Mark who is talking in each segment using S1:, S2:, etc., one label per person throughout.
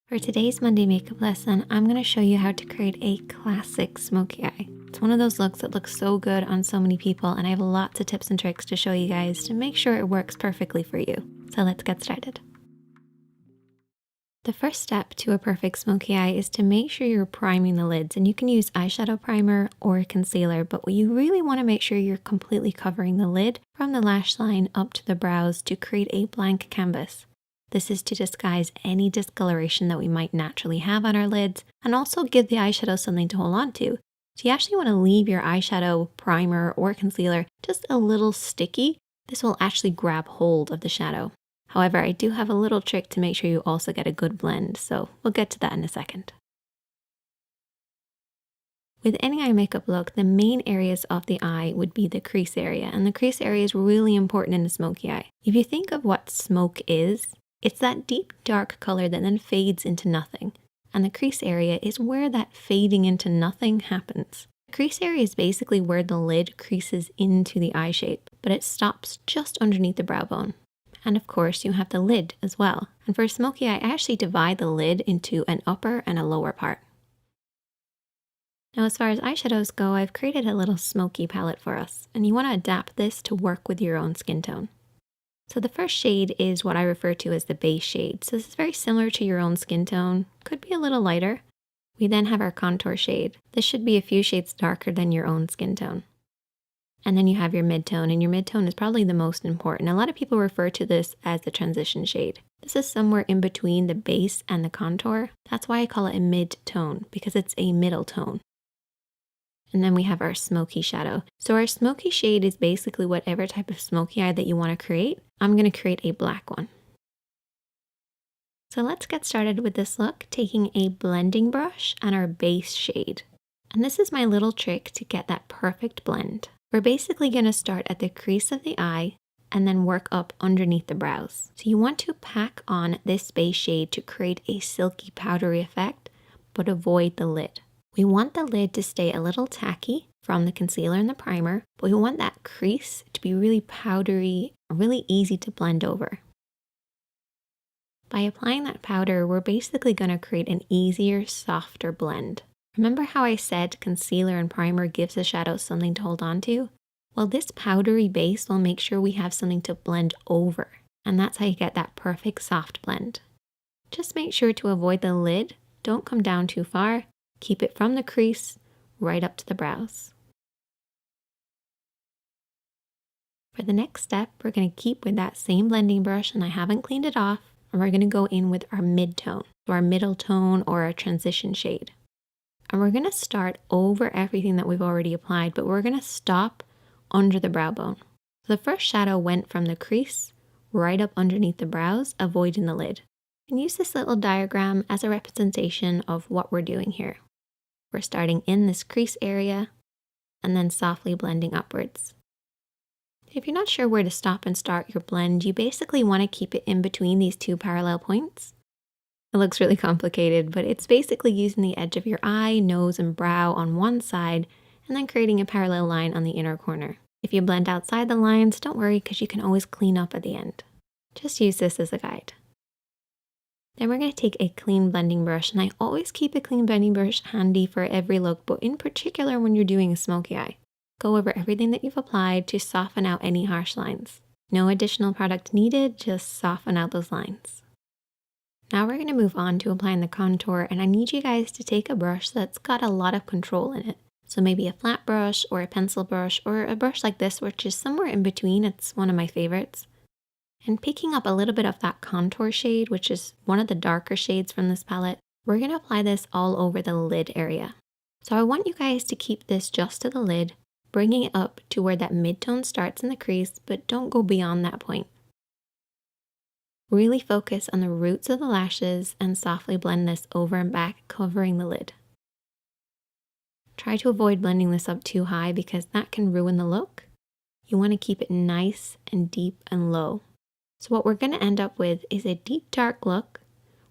S1: For today's Monday makeup lesson, I'm going to show you how to create a classic smoky eye. It's one of those looks that looks so good on so many people, and I have lots of tips and tricks to show you guys to make sure it works perfectly for you. So let's get started. The first step to a perfect smoky eye is to make sure you're priming the lids, and you can use eyeshadow primer or concealer, but you really want to make sure you're completely covering the lid from the lash line up to the brows to create a blank canvas. This is to disguise any discoloration that we might naturally have on our lids and also give the eyeshadow something to hold on to. So you actually want to leave your eyeshadow, primer, or concealer just a little sticky. This will actually grab hold of the shadow. However, I do have a little trick to make sure you also get a good blend, so we'll get to that in a second. With any eye makeup look, the main areas of the eye would be the crease area, and the crease area is really important in a smoky eye. If you think of what smoke is, it's that deep dark color that then fades into nothing, and the crease area is where that fading into nothing happens. The crease area is basically where the lid creases into the eye shape, but it stops just underneath the brow bone. And of course, you have the lid as well. And for a smoky eye, I actually divide the lid into an upper and a lower part. Now, as far as eyeshadows go, I've created a little smoky palette for us, and you want to adapt this to work with your own skin tone. So the first shade is what I refer to as the base shade. So this is very similar to your own skin tone, could be a little lighter. We then have our contour shade. This should be a few shades darker than your own skin tone. And then you have your mid-tone, and your mid-tone is probably the most important. A lot of people refer to this as the transition shade. This is somewhere in between the base and the contour. That's why I call it a mid-tone, because it's a middle tone. And then we have our smoky shadow. So our smoky shade is basically whatever type of smoky eye that you want to create. I'm going to create a black one. So let's get started with this look, taking a blending brush and our base shade. And this is my little trick to get that perfect blend. We're basically going to start at the crease of the eye and then work up underneath the brows. So you want to pack on this base shade to create a silky powdery effect, but avoid the lid. We want the lid to stay a little tacky from the concealer and the primer, but we want that crease to be really powdery, really easy to blend over. By applying that powder, we're basically going to create an easier, softer blend. Remember how I said concealer and primer gives the shadow something to hold on to? Well, this powdery base will make sure we have something to blend over, and that's how you get that perfect soft blend. Just make sure to avoid the lid, don't come down too far, keep it from the crease right up to the brows. For the next step, we're going to keep with that same blending brush, and I haven't cleaned it off, and we're going to go in with our mid-tone, so our middle tone or our transition shade. And we're going to start over everything that we've already applied, but we're going to stop under the brow bone. So the first shadow went from the crease right up underneath the brows, avoiding the lid. And use this little diagram as a representation of what we're doing here. We're starting in this crease area and then softly blending upwards. If you're not sure where to stop and start your blend, you basically want to keep it in between these two parallel points. It looks really complicated, but it's basically using the edge of your eye, nose, and brow on one side, and then creating a parallel line on the inner corner. If you blend outside the lines, don't worry because you can always clean up at the end. Just use this as a guide. Then we're going to take a clean blending brush, and I always keep a clean blending brush handy for every look, but in particular when you're doing a smoky eye. Go over everything that you've applied to soften out any harsh lines. No additional product needed, just soften out those lines. Now we're going to move on to applying the contour, and I need you guys to take a brush that's got a lot of control in it. So maybe a flat brush or a pencil brush or a brush like this, which is somewhere in between. It's one of my favorites. And picking up a little bit of that contour shade, which is one of the darker shades from this palette, we're going to apply this all over the lid area. So I want you guys to keep this just to the lid, bringing it up to where that mid-tone starts in the crease, but don't go beyond that point. Really focus on the roots of the lashes and softly blend this over and back, covering the lid. Try to avoid blending this up too high because that can ruin the look. You want to keep it nice and deep and low. So what we're going to end up with is a deep dark look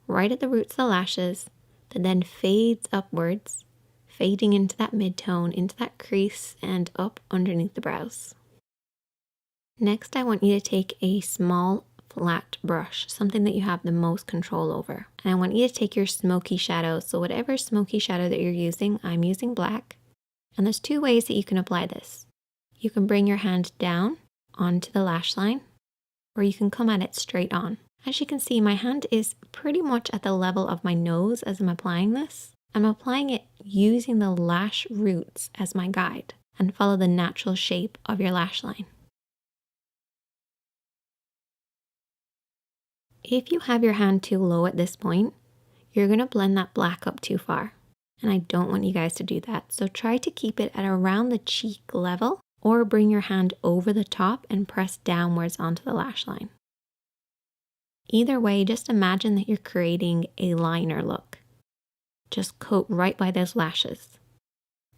S1: right at the roots of the lashes that then fades upwards, fading into that mid-tone, into that crease, and up underneath the brows. Next, I want you to take a small flat brush, something that you have the most control over. And I want you to take your smoky shadow. So whatever smoky shadow that you're using, I'm using black. And there's two ways that you can apply this. You can bring your hand down onto the lash line, or you can come at it straight on. As you can see, my hand is pretty much at the level of my nose as I'm applying this. I'm applying it using the lash roots as my guide, and follow the natural shape of your lash line. If you have your hand too low at this point, you're going to blend that black up too far. And I don't want you guys to do that. So try to keep it at around the cheek level, or bring your hand over the top and press downwards onto the lash line. Either way, just imagine that you're creating a liner look. Just coat right by those lashes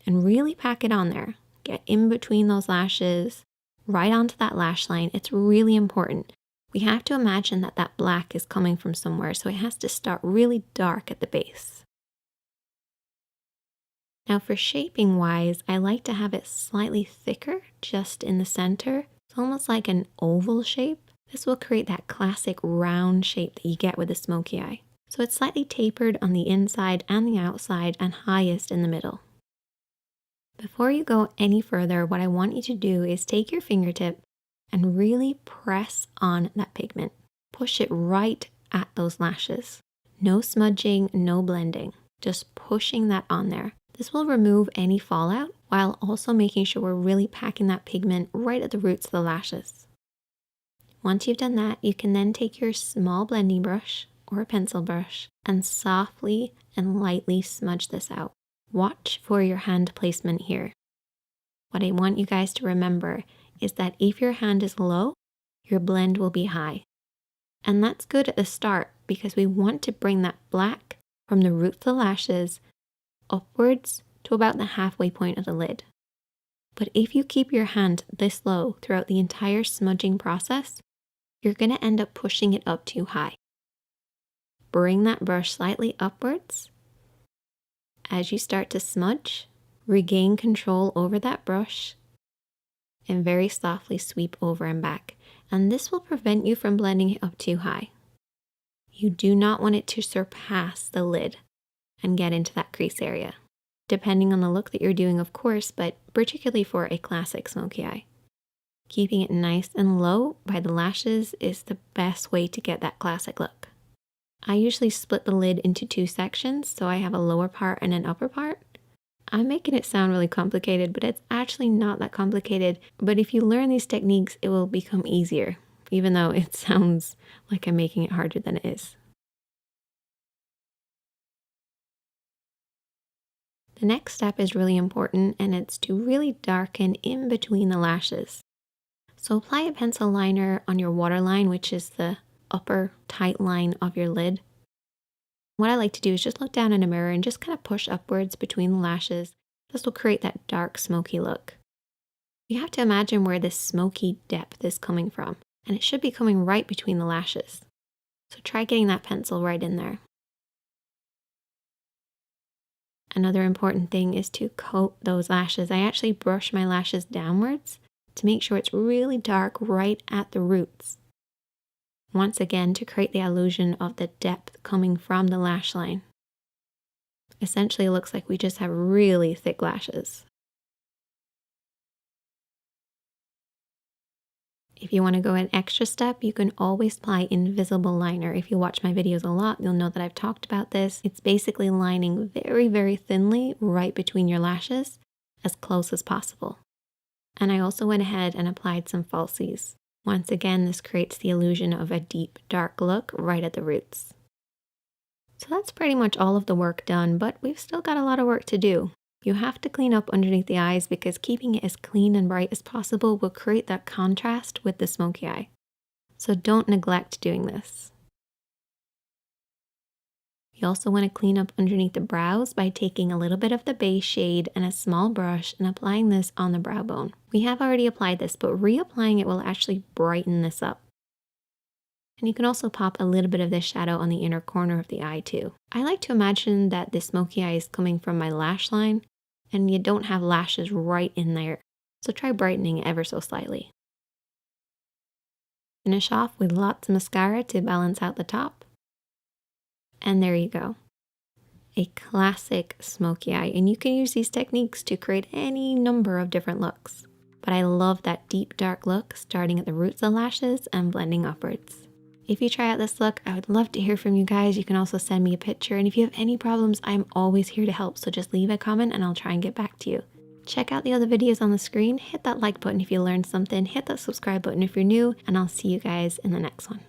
S1: and really pack it on there. Get in between those lashes, right onto that lash line. It's really important. We have to imagine that that black is coming from somewhere, so it has to start really dark at the base. Now for shaping wise, I like to have it slightly thicker just in the center. It's almost like an oval shape. This will create that classic round shape that you get with a smoky eye. So it's slightly tapered on the inside and the outside, and highest in the middle. Before you go any further, what I want you to do is take your fingertip and really press on that pigment. Push it right at those lashes. No smudging, no blending, just pushing that on there. This will remove any fallout while also making sure we're really packing that pigment right at the roots of the lashes. Once you've done that, you can then take your small blending brush or a pencil brush and softly and lightly smudge this out. Watch for your hand placement here. What I want you guys to remember is that if your hand is low, your blend will be high. And that's good at the start because we want to bring that black from the root of the lashes upwards to about the halfway point of the lid. But if you keep your hand this low throughout the entire smudging process, you're going to end up pushing it up too high. Bring that brush slightly upwards. As you start to smudge, regain control over that brush and very softly sweep over and back. And this will prevent you from blending it up too high. You do not want it to surpass the lid and get into that crease area, depending on the look that you're doing, of course, but particularly for a classic smoky eye. Keeping it nice and low by the lashes is the best way to get that classic look. I usually split the lid into two sections, so I have a lower part and an upper part. I'm making it sound really complicated, but it's actually not that complicated. But if you learn these techniques, it will become easier, even though it sounds like I'm making it harder than it is. The next step is really important, and it's to really darken in between the lashes. So apply a pencil liner on your waterline, which is the upper tight line of your lid. What I like to do is just look down in a mirror and just kind of push upwards between the lashes. This will create that dark smoky look. You have to imagine where this smoky depth is coming from, and it should be coming right between the lashes. So try getting that pencil right in there. Another important thing is to coat those lashes. I actually brush my lashes downwards to make sure it's really dark right at the roots. Once again, to create the illusion of the depth coming from the lash line. Essentially, it looks like we just have really thick lashes. If you want to go an extra step, you can always apply invisible liner. If you watch my videos a lot, you'll know that I've talked about this. It's basically lining very, very thinly right between your lashes, as close as possible. And I also went ahead and applied some falsies. Once again, this creates the illusion of a deep, dark look right at the roots. So that's pretty much all of the work done, but we've still got a lot of work to do. You have to clean up underneath the eyes because keeping it as clean and bright as possible will create that contrast with the smoky eye. So don't neglect doing this. You also want to clean up underneath the brows by taking a little bit of the base shade and a small brush and applying this on the brow bone. We have already applied this, but reapplying it will actually brighten this up. And you can also pop a little bit of this shadow on the inner corner of the eye too. I like to imagine that the smoky eye is coming from my lash line and you don't have lashes right in there. So try brightening it ever so slightly. finish off with lots of mascara to balance out the top. And there you go. A classic smoky eye, and you can use these techniques to create any number of different looks. But I love that deep dark look starting at the roots of the lashes and blending upwards. If you try out this look, I would love to hear from you guys. You can also send me a picture, and if you have any problems, I'm always here to help, so just leave a comment and I'll try and get back to you. Check out the other videos on the screen, hit that like button if you learned something, hit that subscribe button if you're new, and I'll see you guys in the next one.